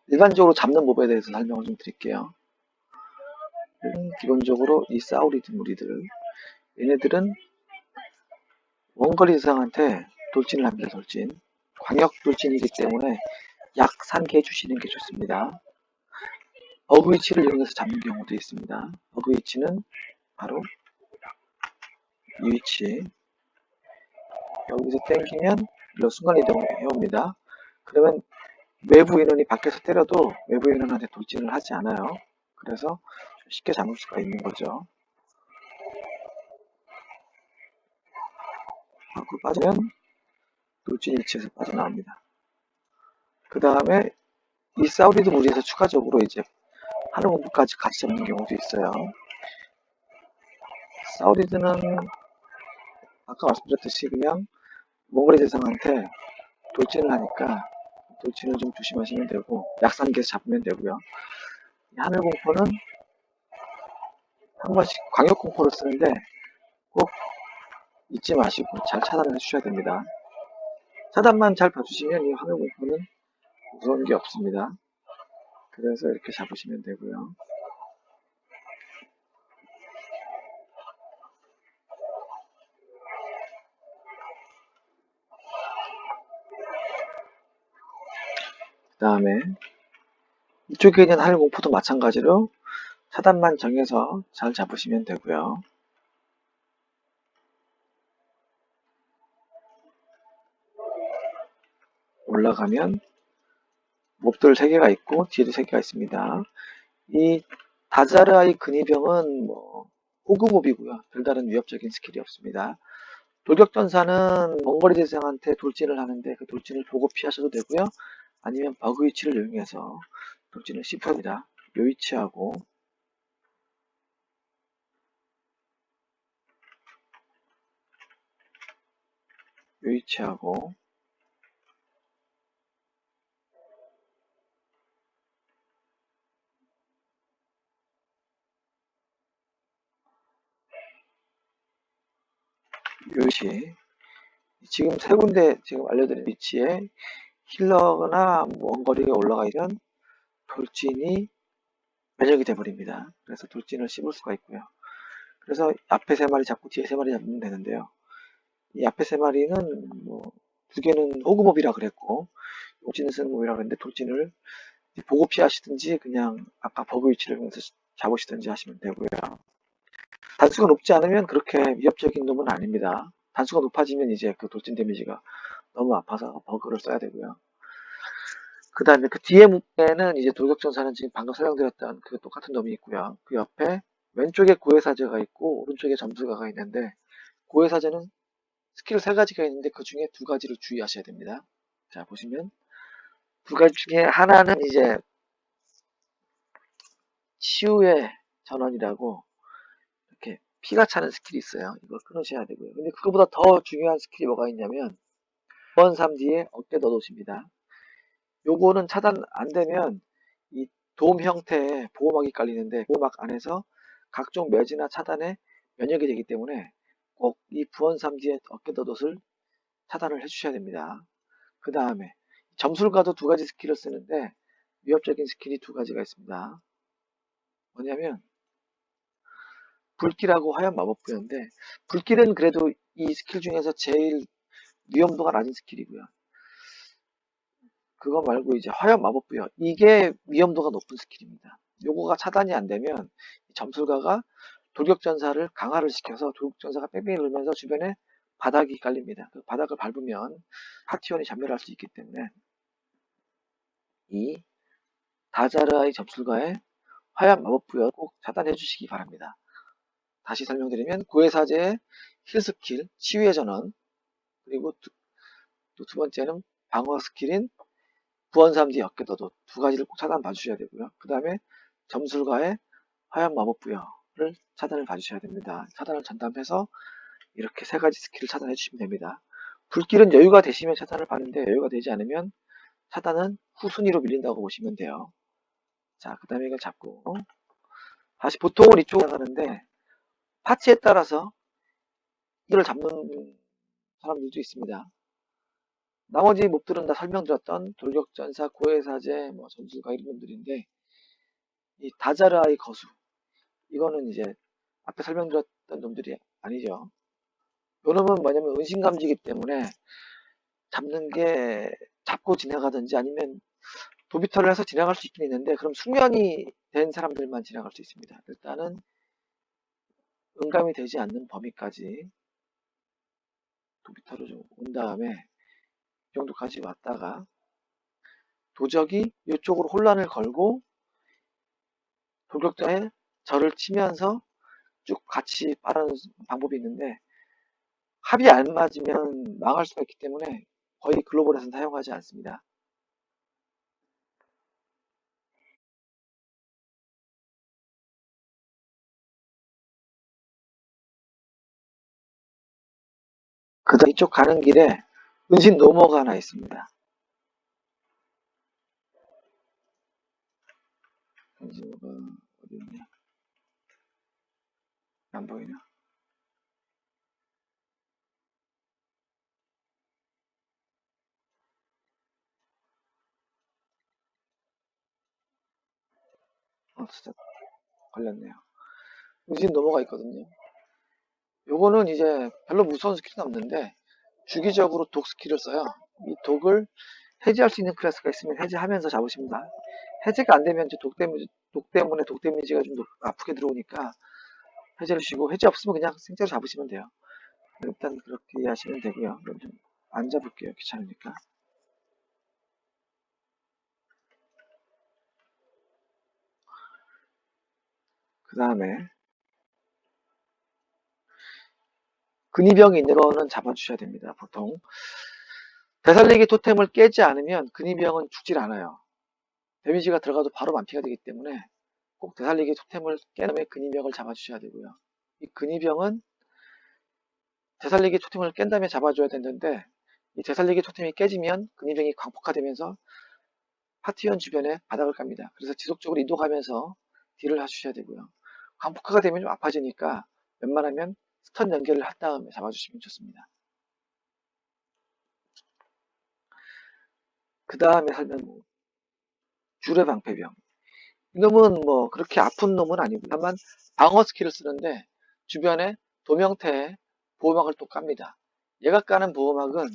일반적으로 잡는 법에 대해서 설명을 좀 드릴게요. 기본적으로 이 사우리드 무리들, 얘네들은 원거리 대상한테 돌진을 합니다. 돌진. 광역 돌진이기 때문에 약상게 해주시는 게 좋습니다. 어그 위치를 이용해서 잡는 경우도 있습니다. 어그 위치는 바로 이 위치. 여기서 땡기면 일로 순간이동을 해옵니다. 그러면 외부 인원이 밖에서 때려도 외부 인원한테 돌진을 하지 않아요. 그래서 쉽게 잡을 수가 있는 거죠. 밖으로 빠지면 돌진 위치에서 빠져나옵니다. 그 다음에 이 사우리드 무리에서 추가적으로 이제 하늘 공부까지 같이 잡는 경우도 있어요. 사우리드는 아까 말씀드렸듯이 그냥 몽골의 대상한테 돌진을 하니까 돌진을 좀 조심하시면 되고 약산기에서 잡으면 되고요. 하늘 공포는 한 번씩 광역 공포를 쓰는데 꼭 잊지 마시고 잘 차단을 해주셔야 됩니다. 차단만 잘 봐주시면 이 하늘 공포는 무서운 게 없습니다. 그래서 이렇게 잡으시면 되고요. 그 다음에 이쪽에 있는 하늘 공포도 마찬가지로 차단만 정해서 잘 잡으시면 되고요. 올라가면 몹들 3개가 있고 뒤에도 3개가 있습니다. 이 다자르아의 근위병은 호구몹이고요. 별다른 위협적인 스킬이 없습니다. 돌격전사는 몽골이 대상한테 돌진을 하는데 그 돌진을 보고 피하셔도 되고요. 아니면 버그 위치를 이용해서 돌진을 시프합니다. 요 위치하고 요 위치하고 요 위치 지금 3군데 지금 알려드린 위치에 힐러나 원거리가 올라가면 돌진이 면역이 돼버립니다. 그래서 돌진을 씹을 수가 있고요. 그래서 앞에 3마리 잡고 뒤에 3마리 잡으면 되는데요. 이 앞에 3마리는 2개는 호구몹이라 그랬고 돌진을 쓰는 몹이라 그랬는데 돌진을 보고 피하시든지 그냥 아까 버그 위치를 보면서 잡으시든지 하시면 되고요. 단수가 높지 않으면 그렇게 위협적인 놈은 아닙니다. 단수가 높아지면 이제 그 돌진 데미지가 너무 아파서 버그를 써야 되고요. 그 다음에 그 뒤에 무게는 이제 돌격전사는 지금 방금 설명드렸던 그 똑같은 놈이 있고요. 그 옆에 왼쪽에 고해사제가 있고 오른쪽에 점수가가 있는데 고해사제는 스킬 3가지가 있는데 그 중에 2가지를 주의하셔야 됩니다. 자 보시면 2가지 중에 하나는 이제 치유의 전원이라고 이렇게 피가 차는 스킬이 있어요. 이걸 끊으셔야 되고요. 근데 그거보다 더 중요한 스킬이 뭐가 있냐면 2번 3D에 어깨 넣어놓으십니다. 요거는 차단 안 되면 이 돔 형태의 보호막이 깔리는데 보호막 안에서 각종 매지나 차단에 면역이 되기 때문에 꼭 이 부원 3D의 어깨 덧옷을 차단을 해주셔야 됩니다. 그 다음에 점술가도 2가지 스킬을 쓰는데 위협적인 스킬이 2가지가 있습니다. 뭐냐면 불길하고 화염 마법부여인데 불길은 그래도 이 스킬 중에서 제일 위험도가 낮은 스킬이고요. 그거 말고 이제 화염 마법부여 이게 위험도가 높은 스킬입니다. 요거가 차단이 안 되면 점술가가 돌격전사를 강화를 시켜서 돌격전사가 뺑뺑이 돌면서 주변에 바닥이 깔립니다. 그 바닥을 밟으면 하티온이 잠멸할 수 있기 때문에 이 다자르아의 점술가의 화염 마법부여 꼭 차단해 주시기 바랍니다. 다시 설명드리면 구해사제의 힐 스킬, 치유의 전원, 그리고 또 2번째는 방어 스킬인 부원 3D 어깨도도 2가지를 꼭 차단 봐주셔야 되고요. 그 다음에 점술가의 화염 마법 부여를 차단을 봐주셔야 됩니다. 차단을 전담해서 이렇게 3가지 스킬을 차단해 주시면 됩니다. 불길은 여유가 되시면 차단을 받는데 여유가 되지 않으면 차단은 후순위로 밀린다고 보시면 돼요. 자, 그 다음에 이걸 잡고 다시 보통은 이쪽으로 나가는데 파츠에 따라서 이걸 잡는 사람들도 있습니다. 나머지 몹들은 다 설명드렸던 돌격전사, 고해사제, 뭐 전술가 이런 놈들인데 이 다자르아의 거수 이거는 이제 앞에 설명드렸던 놈들이 아니죠. 요놈은 뭐냐면 은신감지이기 때문에 잡는 게 잡고 지나가든지 아니면 도비터를 해서 지나갈 수 있긴 있는데 그럼 숙련이 된 사람들만 지나갈 수 있습니다. 일단은 응감이 되지 않는 범위까지 도비터를 좀 온 다음에 이 정도까지 왔다가 도적이 이쪽으로 혼란을 걸고 돌격자에 절을 치면서 쭉 같이 빠르는 방법이 있는데 합이 안 맞으면 망할 수가 있기 때문에 거의 글로벌에서는 사용하지 않습니다. 그 다음 이쪽 가는 길에 은신 노머가 하나 있습니다. 은신 노머가 어디 있냐? 안 보이나? 진짜 걸렸네요. 은신 노머가 있거든요. 요거는 이제 별로 무서운 스킬은 없는데 주기적으로 독 스킬을 써요. 이 독을 해제할 수 있는 클래스가 있으면 해제하면서 잡으십니다. 해제가 안 되면 이제 독 때문에 독 데미지가 좀 아프게 들어오니까 해제를 주시고 해제 없으면 그냥 생짜로 잡으시면 돼요. 일단 그렇게 하시면 되고요. 그럼 좀 앉아볼게요. 귀찮으니까. 그 다음에 근위병이 있는 거는 잡아주셔야 됩니다. 보통 되살리기 토템을 깨지 않으면 근위병은 죽질 않아요. 데미지가 들어가도 바로 만피가 되기 때문에 꼭 되살리기 토템을 깬 다음에 근위병을 잡아주셔야 되고요. 이 근위병은 되살리기 토템을 깬 다음에 잡아줘야 되는데 이 되살리기 토템이 깨지면 근위병이 광폭화되면서 파티원 주변에 바닥을 깝니다. 그래서 지속적으로 이동하면서 딜을 해주셔야 되고요. 광폭화가 되면 좀 아파지니까 웬만하면 스턴 연계를 한 다음에 잡아주시면 좋습니다. 그 다음에 설명 주례 방패병. 이놈은 뭐 그렇게 아픈 놈은 아니고 다만 방어 스킬을 쓰는데 주변에 도명태에 보호막을 또 깝니다. 얘가 까는 보호막은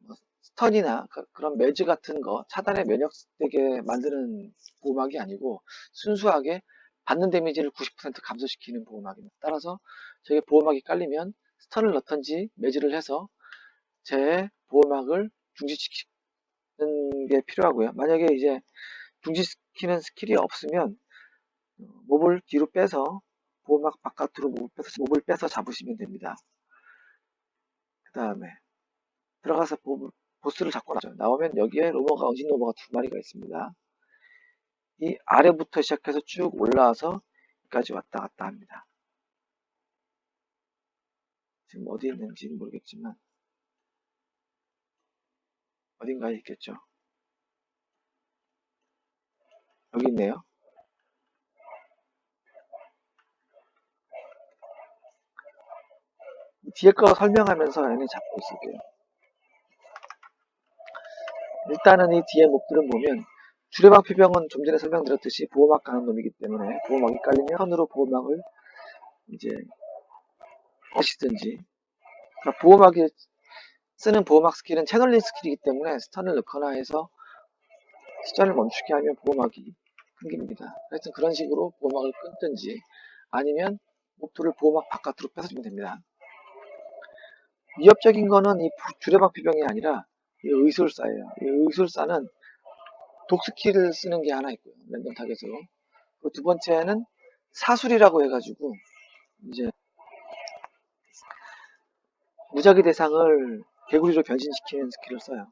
뭐 스턴이나 그런 매즈 같은 거 차단의 면역되게 만드는 보호막이 아니고 순수하게 받는 데미지를 90% 감소시키는 보호막입니다. 따라서 저게 보호막이 깔리면 스턴을 넣던지 매즈를 해서 제 보호막을 중지시키는 게 필요하고요. 만약에 이제 중지시키는 스킬이 없으면 몹을 뒤로 빼서 보호막 바깥으로 몹을 빼서 잡으시면 됩니다. 그 다음에 들어가서 보스를 잡고 나오면 여기에 로머가 은신 로머가 두 마리가 있습니다. 이 아래부터 시작해서 쭉 올라와서 여기까지 왔다 갔다 합니다. 지금 어디 있는지는 모르겠지만 어딘가에 있겠죠. 여기 있네요. 뒤에 거 설명하면서 얘는 잡고 있을게요. 일단은 이 뒤에 몹들을 보면 주례방 피병은 좀 전에 설명드렸듯이 보호막 가는 놈이기 때문에 보호막이 깔리면 선으로 보호막을 이제 하시든지 그러니까 보호막이 쓰는 보호막 스킬은 채널링 스킬이기 때문에 스턴을 넣거나 해서 시전을 멈추게 하면 보호막이 끊깁니다. 하여튼 그런 식으로 보호막을 끊든지 아니면 목표를 보호막 바깥으로 뺏어주면 됩니다. 위협적인 거는 이 주례박 비병이 아니라 이 의술사예요. 이 의술사는 독 스킬을 쓰는 게 하나 있고요. 랜덤 타겟으로. 그 두 번째는 사술이라고 해가지고 이제 무작위 대상을 개구리로 변신시키는 스킬을 써요.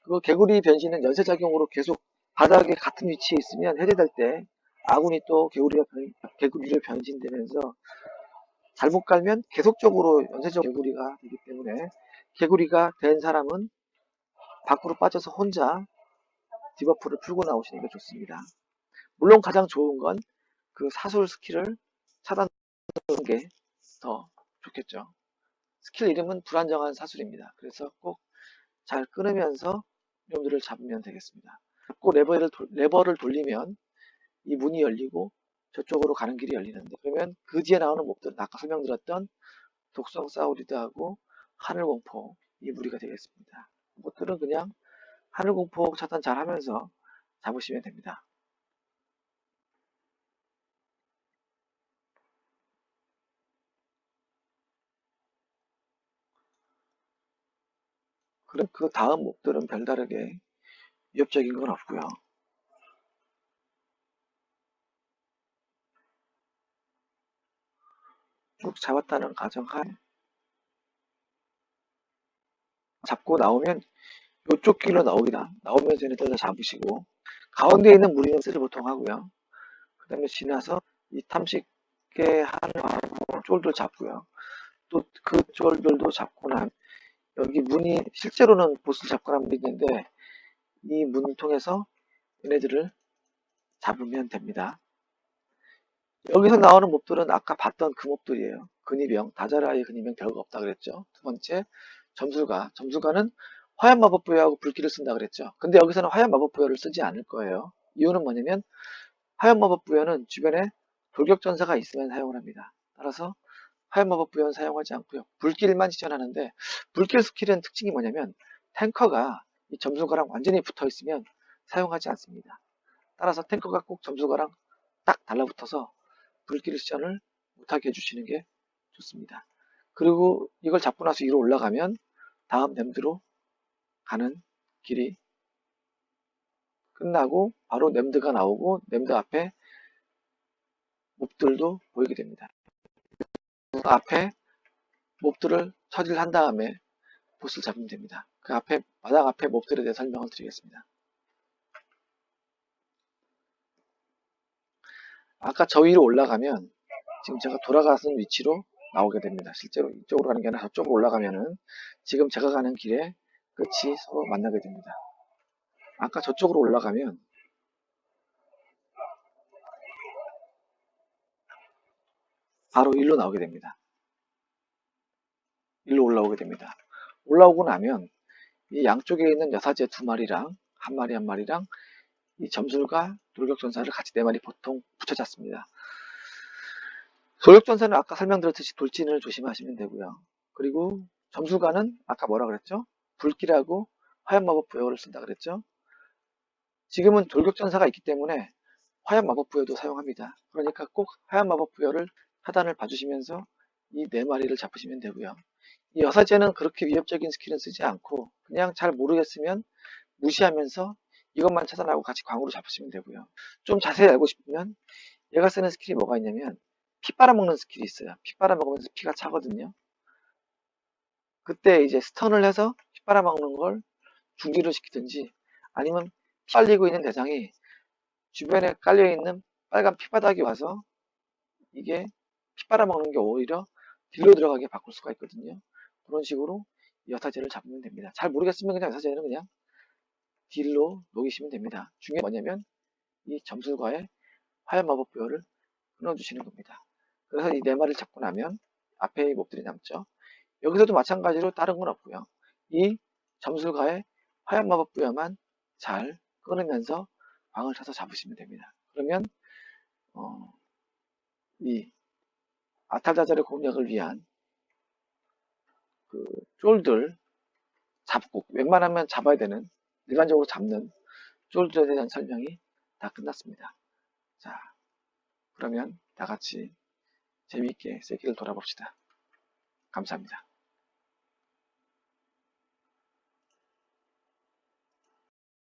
그 개구리 변신은 연쇄작용으로 계속 바닥에 같은 위치에 있으면 해제될 때 아군이 또 개구리로 변신되면서 잘못 깔면 계속적으로 연쇄적 개구리가 되기 때문에 개구리가 된 사람은 밖으로 빠져서 혼자 디버프를 풀고 나오시는 게 좋습니다. 물론 가장 좋은 건 그 사술 스킬을 차단하는 게 더 좋겠죠. 스킬 이름은 불안정한 사술입니다. 그래서 꼭 잘 끊으면서 이놈들을 잡으면 되겠습니다. 잡고 레버를 돌리면 이 문이 열리고 저쪽으로 가는 길이 열리는데, 그러면 그 뒤에 나오는 몹들은 아까 설명드렸던 독성 사우리드하고 하늘공포, 이 무리가 되겠습니다. 이것들은 그냥 하늘공포 차단 잘 하면서 잡으시면 됩니다. 그럼 그 다음 몹들은 별다르게 위협적인 건 없고요. 쭉 잡았다는 가정하에 잡고 나오면 이쪽 길로 나오면 쟤네들 다 잡으시고, 가운데 있는 무리는 쓰지 보통 하고요. 그 다음에 지나서 이 탐식계 하는 쫄들 잡고요. 또 그 쫄들도 잡고 나면 여기 문이 실제로는 보스를 잡고 나면 있는데, 이 문을 통해서 얘네들을 잡으면 됩니다. 여기서 나오는 몹들은 아까 봤던 그 몹들이에요. 근위병, 다자라의 근위병 별거 없다 그랬죠. 두 번째, 점술가는 화염 마법 부여하고 불길을 쓴다 그랬죠. 근데 여기서는 화염 마법 부여를 쓰지 않을 거예요. 이유는 뭐냐면 화염 마법 부여는 주변에 돌격 전사가 있으면 사용을 합니다. 따라서 화염 마법 부여는 사용하지 않고요. 불길만 지원하는데, 불길 스킬은 특징이 뭐냐면 탱커가 이 점술가랑 완전히 붙어 있으면 사용하지 않습니다. 따라서 탱커가 꼭 점술가랑 딱 달라붙어서 불길 시전을 못하게 해주시는 게 좋습니다. 그리고 이걸 잡고 나서 위로 올라가면 다음 램드로 가는 길이 끝나고 바로 램드가 나오고 램드 앞에 몹들도 보이게 됩니다. 그 앞에 몹들을 처리를 한 다음에 보스를 잡으면 됩니다. 그 앞에 마당 앞에 몹들에 대해 설명을 드리겠습니다. 아까 저 위로 올라가면 지금 제가 돌아가는 위치로 나오게 됩니다. 실제로 이쪽으로 가는 게 아니라 저쪽으로 올라가면은 지금 제가 가는 길에 끝이 서로 만나게 됩니다. 아까 저쪽으로 올라가면 바로 일로 나오게 됩니다. 일로 올라오게 됩니다. 올라오고 나면 이 양쪽에 있는 여사제 두 마리랑 한 마리랑 이 점술과 돌격전사를 같이 네 마리 보통 붙여 잡습니다. 돌격전사는 아까 설명드렸듯이 돌진을 조심하시면 되고요. 그리고 점술가는 아까 뭐라 그랬죠? 불길하고 화염마법 부여를 쓴다 그랬죠? 지금은 돌격전사가 있기 때문에 화염마법 부여도 사용합니다. 그러니까 꼭 화염마법 부여를 하단을 봐주시면서 이 네 마리를 잡으시면 되고요. 이 여사제는 그렇게 위협적인 스킬은 쓰지 않고 그냥 잘 모르겠으면 무시하면서 이것만 차단하고 같이 광으로 잡으시면 되고요. 좀 자세히 알고 싶으면 얘가 쓰는 스킬이 뭐가 있냐면 피 빨아먹는 스킬이 있어요. 피 빨아먹으면서 피가 차거든요. 그때 이제 스턴을 해서 피 빨아먹는 걸 중지를 시키든지, 아니면 피 빨리고 있는 대상이 주변에 깔려있는 빨간 피바닥이 와서 이게 피 빨아먹는 게 오히려 딜로 들어가게 바꿀 수가 있거든요. 그런 식으로 여사제를 잡으면 됩니다. 잘 모르겠으면 그냥 여사제는 그냥 딜로 녹이시면 됩니다. 중요한 게 뭐냐면 이 점술과의 화염 마법 부여를 끊어주시는 겁니다. 그래서 이 네 마리를 잡고 나면 앞에 몹들이 남죠. 여기서도 마찬가지로 다른 건 없고요. 이 점술가의 화염 마법 부여만 잘 끊으면서 광을 쳐서 잡으시면 됩니다. 그러면 이 아탈자자의 공략을 위한 그 쫄들 잡고 웬만하면 잡아야 되는, 일반적으로 잡는 쫄들에 대한 설명이 다 끝났습니다. 자, 그러면 다 같이 재미있게 세기를 돌아봅시다. 감사합니다.